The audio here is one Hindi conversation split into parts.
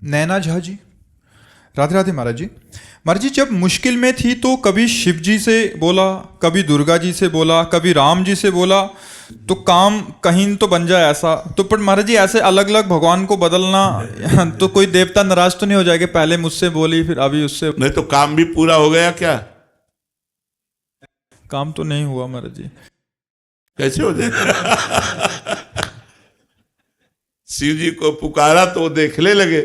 नैना झा जी, राधे राधे महाराज जी। महाराज जी, जब मुश्किल में थी तो कभी शिव जी से बोला, कभी दुर्गा जी से बोला, कभी राम जी से बोला, तो काम कहीं तो बन जाए ऐसा। तो पर महाराज जी, ऐसे अलग अलग भगवान को बदलना तो कोई देवता नाराज तो नहीं हो जाएगा, पहले मुझसे बोली फिर अभी उससे? नहीं तो काम भी पूरा हो गया क्या? काम तो नहीं हुआ महाराज जी। कैसे हो जाएगा? शिव जी को पुकारा तो वो देखने लगे,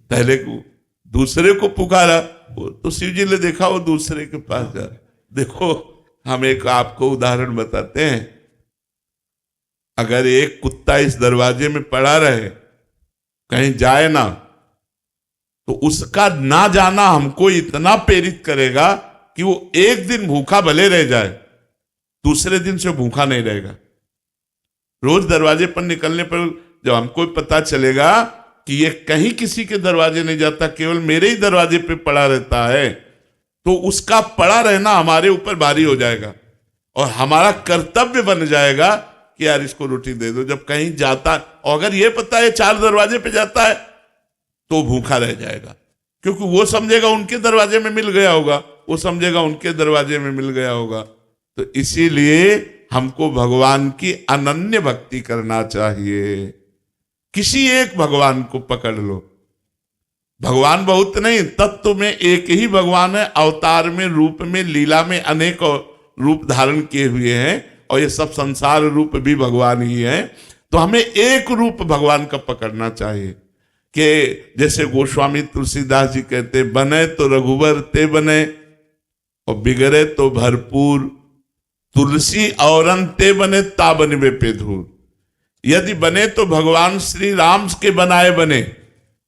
पहले को दूसरे को पुकारा वो तो शिव जी ने देखा वो दूसरे के पास जा। देखो, हम एक आपको उदाहरण बताते हैं। अगर एक कुत्ता इस दरवाजे में पड़ा रहे, कहीं जाए ना, तो उसका ना जाना हमको इतना प्रेरित करेगा कि वो एक दिन भूखा भले रह जाए, दूसरे दिन से भूखा नहीं रहेगा। रोज दरवाजे पर निकलने पर जब हमको पता चलेगा कि ये कहीं किसी के दरवाजे नहीं जाता, केवल मेरे ही दरवाजे पे पड़ा रहता है, तो उसका पड़ा रहना हमारे ऊपर भारी हो जाएगा और हमारा कर्तव्य बन जाएगा कि यार इसको रोटी दे दो। जब कहीं जाता, और अगर ये पता है 4 दरवाजे पे जाता है, तो भूखा रह जाएगा, क्योंकि वो समझेगा उनके दरवाजे में मिल गया होगा, वो समझेगा उनके दरवाजे में मिल गया होगा। तो इसीलिए हमको भगवान की अनन्य भक्ति करना चाहिए। किसी एक भगवान को पकड़ लो। भगवान बहुत नहीं, तत्व में एक ही भगवान है। अवतार में, रूप में, लीला में अनेक रूप धारण किए हुए हैं, और ये सब संसार रूप भी भगवान ही है। तो हमें एक रूप भगवान का पकड़ना चाहिए कि जैसे गोस्वामी तुलसीदास जी कहते, बने तो रघुवर ते बने और बिगड़े तो भरपूर, तुलसी औरन ते बने ताबन वे पे धूर। यदि बने तो भगवान श्री राम के बनाए बने,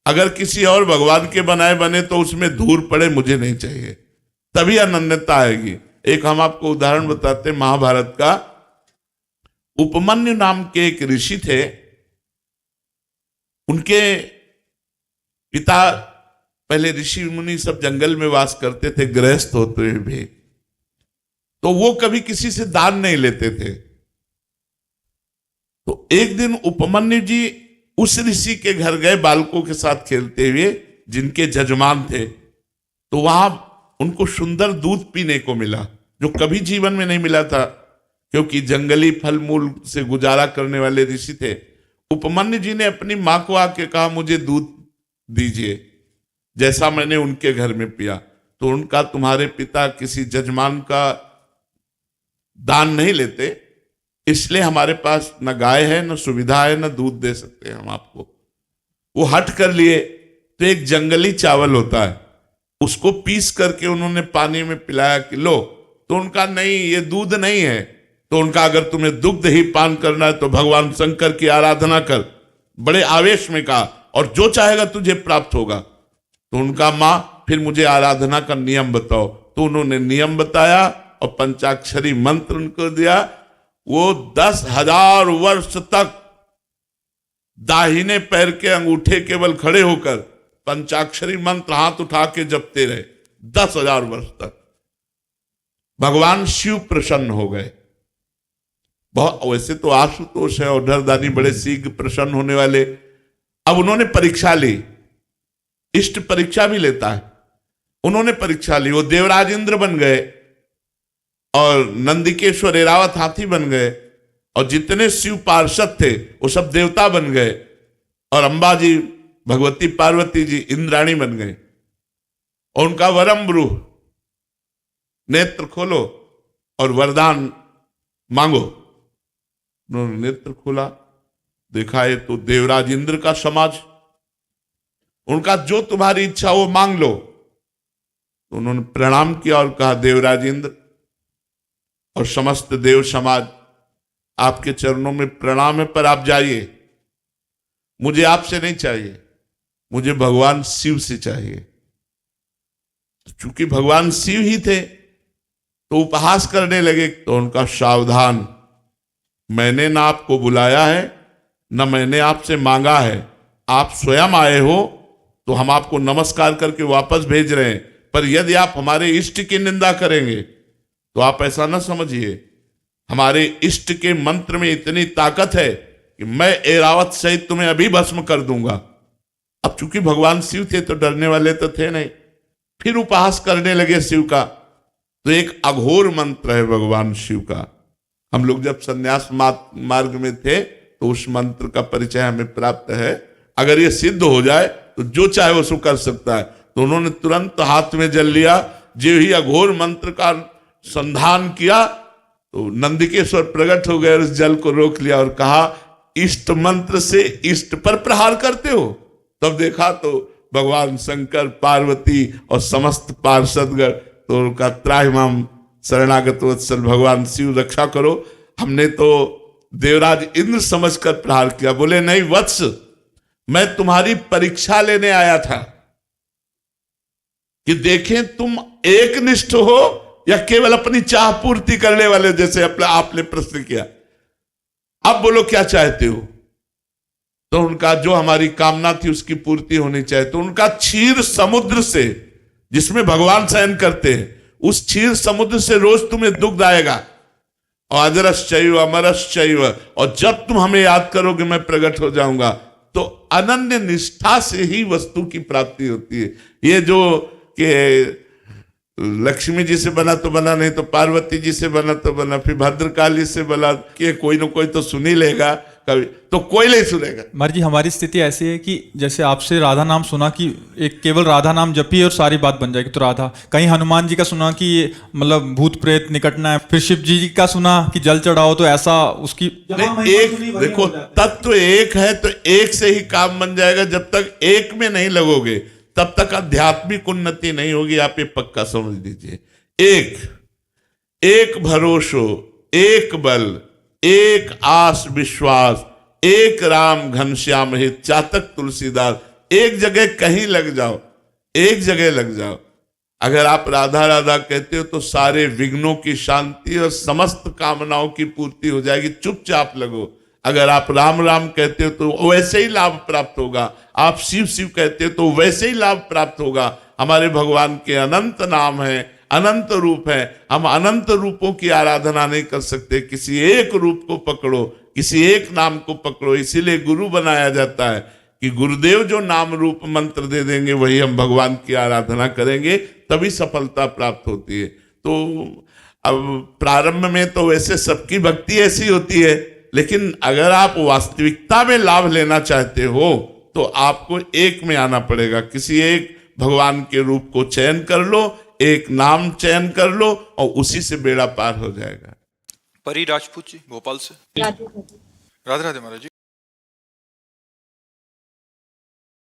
अगर किसी और भगवान के बनाए बने तो उसमें धूल पड़े, मुझे नहीं चाहिए, तभी अनन्यता आएगी। एक हम आपको उदाहरण बताते, महाभारत का उपमन्यु नाम के एक ऋषि थे। उनके पिता, पहले ऋषि मुनि सब जंगल में वास करते थे, गृहस्थ होते हुए भी, तो वो कभी किसी से दान नहीं लेते थे। तो एक दिन उपमन्यु जी उस ऋषि के घर गए बालकों के साथ खेलते हुए, जिनके जजमान थे। तो वहां उनको सुंदर दूध पीने को मिला, जो कभी जीवन में नहीं मिला था, क्योंकि जंगली फल मूल से गुजारा करने वाले ऋषि थे। उपमन्यु जी ने अपनी मां को आके कहा, मुझे दूध दीजिए जैसा मैंने उनके घर में पिया। तो उनका, तुम्हारे पिता किसी जजमान का दान नहीं लेते, इसलिए हमारे पास न गाय है, न सुविधा है, न दूध दे सकते हम आपको। वो हट कर लिए। तो एक जंगली चावल होता है, उसको पीस करके उन्होंने पानी में पिलाया कि लो। तो उनका, नहीं ये दूध नहीं है। तो उनका, अगर तुम्हें दुग्ध ही पान करना है तो भगवान शंकर की आराधना कर। बड़े आवेश में कहा, और जो चाहेगा तुझे प्राप्त होगा। तो उनका, मां फिर मुझे आराधना का नियम बताओ। तो उन्होंने नियम बताया और पंचाक्षरी मंत्र उनको दिया। वो 10,000 वर्ष तक दाहिने पैर के अंगूठे केवल खड़े होकर पंचाक्षरी मंत्र हाथ उठा के जपते रहे 10,000 वर्ष तक। भगवान शिव प्रसन्न हो गए। बहुत, वैसे तो आशुतोष है और डरदानी बड़े शीघ्र प्रसन्न होने वाले। अब उन्होंने परीक्षा ली, इष्ट परीक्षा भी लेता है। उन्होंने परीक्षा ली, वो देवराज इंद्र बन गए और नंदिकेश्वर एरावत हाथी बन गए, और जितने शिव पार्षद थे वो सब देवता बन गए, और अंबा जी, भगवती पार्वती जी इंद्राणी बन गए। और उनका वरम ब्रूह, नेत्र खोलो और वरदान मांगो। उन्होंने नेत्र खोला, देखा ये तो देवराज इंद्र का समाज। उनका, जो तुम्हारी इच्छा वो मांग लो। तो उन्होंने प्रणाम किया और कहा, देवराज इंद्र और समस्त देव समाज, आपके चरणों में प्रणाम है, पर आप जाइए, मुझे आपसे नहीं चाहिए, मुझे भगवान शिव से चाहिए। चूंकि भगवान शिव ही थे तो उपहास करने लगे। तो उनका, सावधान, मैंने ना आपको बुलाया है, न मैंने आपसे मांगा है, आप स्वयं आए हो तो हम आपको नमस्कार करके वापस भेज रहे हैं। पर यदि आप हमारे इष्ट की निंदा करेंगे तो आप ऐसा ना समझिए, हमारे इष्ट के मंत्र में इतनी ताकत है कि मैं एरावत सहित तुम्हें अभी भस्म कर दूंगा। अब चूंकि भगवान शिव थे तो डरने वाले तो थे नहीं, फिर उपहास करने लगे शिव का। तो एक अघोर मंत्र है भगवान शिव का। हम लोग जब संन्यास मार्ग में थे तो उस मंत्र का परिचय हमें प्राप्त है। अगर ये सिद्ध हो जाए तो जो चाहे वो सो कर सकता है। तो उन्होंने तुरंत हाथ में जल लिया, जो ही अघोर मंत्र का संधान किया तो नंदिकेश्वर प्रकट हो गए और उस जल को रोक लिया और कहा, इष्ट मंत्र से इष्ट पर प्रहार करते हो। तब देखा तो भगवान शंकर, पार्वती और समस्त पार्षदगण तो उनका त्राहिमाम शरणागत वत्सल भगवान शिव रक्षा करो। हमने तो देवराज इंद्र समझकर प्रहार किया। बोले नहीं वत्स, मैं तुम्हारी परीक्षा लेने आया था कि देखें तुम एक निष्ठ हो या केवल अपनी चाह पूर्ति करने वाले, जैसे आपने प्रश्न किया। अब बोलो क्या चाहते हो। तो उनका जो हमारी कामना थी उसकी पूर्ति होनी चाहिए। तो उनका क्षीर समुद्र से, जिसमें भगवान शयन करते हैं, उस क्षीर समुद्र से रोज तुम्हें दुग्ध आएगा। और अजरश्चैव अमरश्चैव, और जब तुम हमें याद करोगे मैं प्रकट हो जाऊंगा। तो अनन्य निष्ठा से ही वस्तु की प्राप्ति होती है। ये जो कि लक्ष्मी जी से बना तो बना, नहीं तो पार्वती जी से बना तो बना, फिर भद्रकाली से बना, कि कोई ना कोई तो सुन ही लेगा, कभी तो कोई नहीं सुनेगा। महाराज जी हमारी स्थिति ऐसी है कि जैसे आपसे राधा नाम सुना कि एक केवल राधा नाम जपिए और सारी बात बन जाएगी, तो राधा। कहीं हनुमान जी का सुना कि ये मतलब भूत प्रेत निकटना है, फिर शिव जी का सुना कि जल चढ़ाओ, तो ऐसा उसकी एक देखो तत्व एक है तो एक से ही काम बन जाएगा। जब तक एक में नहीं लगोगे तब तक आध्यात्मिक उन्नति नहीं होगी। आप ये पक्का समझ लीजिए। एक भरोसो, एक बल, एक आस विश्वास, एक राम घनश्याम हित, चातक तुलसीदास। एक जगह कहीं लग जाओ, एक जगह लग जाओ। अगर आप राधा राधा कहते हो तो सारे विघ्नों की शांति और समस्त कामनाओं की पूर्ति हो जाएगी। चुपचाप लगो। अगर आप राम राम कहते हो तो वैसे ही लाभ प्राप्त होगा। आप शिव शिव कहते हो तो वैसे ही लाभ प्राप्त होगा। हमारे भगवान के अनंत नाम है, अनंत रूप है। हम अनंत रूपों की आराधना नहीं कर सकते। किसी एक रूप को पकड़ो, किसी एक नाम को पकड़ो। इसीलिए गुरु बनाया जाता है कि गुरुदेव जो नाम रूप मंत्र दे देंगे वही हम भगवान की आराधना करेंगे, तभी सफलता प्राप्त होती है। तो अब प्रारंभ में तो वैसे सबकी भक्ति ऐसी होती है, लेकिन अगर आप वास्तविकता में लाभ लेना चाहते हो तो आपको एक में आना पड़ेगा। किसी एक भगवान के रूप को चयन कर लो, एक नाम चयन कर लो और उसी से बेड़ा पार हो जाएगा। परी राजपूत जी भोपाल से। राधे राधे महाराज जी।